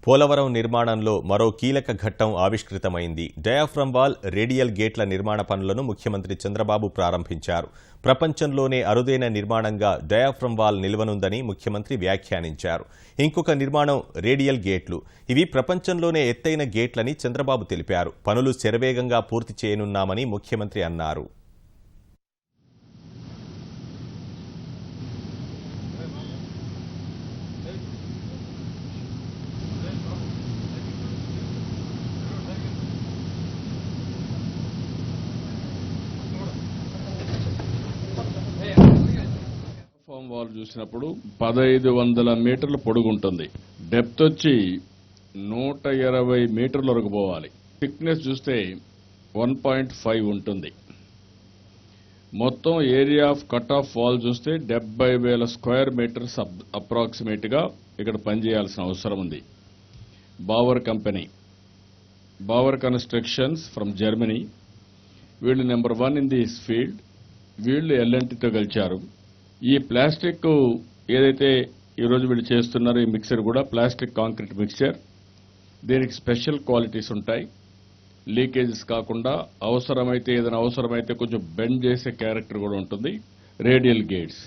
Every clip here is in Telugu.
పోలవరం నిర్మాణంలో మరో కీలక ఘట్టం ఆవిష్కృతమైంది. డయాఫ్రమ్ వాల్, రేడియల్ గేట్ల నిర్మాణ పనులను ముఖ్యమంత్రి చంద్రబాబు ప్రారంభించారు. ప్రపంచంలోనే అరుదైన నిర్మాణంగా డయాఫ్రమ్ వాల్ నిలవనుందని ముఖ్యమంత్రి వ్యాఖ్యానించారు. ఇంకొక నిర్మాణం రేడియల్ గేట్లు. ఇవి ప్రపంచంలోనే ఎత్తైన గేట్లని చంద్రబాబు తెలిపారు. పనులు శరవేగంగా పూర్తి చేయనున్నామని ముఖ్యమంత్రి అన్నారు. వాల్ చూసినప్పుడు 1500 మీటర్ల పొడుగు ఉంటుంది. డెప్త్ వచ్చి 120 మీటర్ల వరకు పోవాలి. థిక్నెస్ చూస్తే 1.5 ఉంటుంది. మొత్తం area of cut off wall చూస్తే 70,000 స్క్వేర్ మీటర్స్ అప్రాక్సిమేట్ గా ఇక్కడ పనిచేయాల్సిన అవసరం ఉంది. Bauer company, Bauer constructions from Germany, వీళ్ళు నెంబర్ 1 ఇన్ దిస్ ఫీల్డ్. వీళ్ళు ఎల్ఎన్టీతో కలిచారు. ఈ ప్లాస్టిక్ ఏదైతే ఈరోజు వీళ్ళు చేస్తున్నారో ఈ మిక్సర్ కూడా ప్లాస్టిక్ కాంక్రీట్ మిక్సర్. దీనికి స్పెషల్ క్వాలిటీస్ ఉంటాయి. లీకేజెస్ కాకుండా ఏదైనా అవసరమైతే కొంచెం బెండ్ చేసే క్యారెక్టర్ కూడా ఉంటుంది. రేడియల్ గేట్స్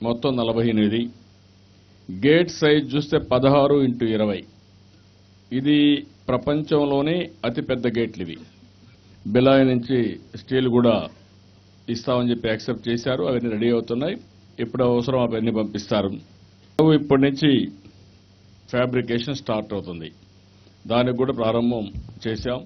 మొత్తం 48. గేట్ సైజ్ చూస్తే 16x20. ఇది ప్రపంచంలోనే అతిపెద్ద గేట్లు ఇవి. బిలాయ్ నుంచి స్టీల్ కూడా ఇస్తామని చెప్పి యాక్సెప్ట్ చేశారు. అవన్నీ రెడీ అవుతున్నాయి. ఇప్పుడు అవసరం అవన్నీ పంపిస్తారు. ఇప్పటి నుంచి ఫ్యాబ్రికేషన్ స్టార్ట్ అవుతుంది. దానికి కూడా ప్రారంభం చేశాం.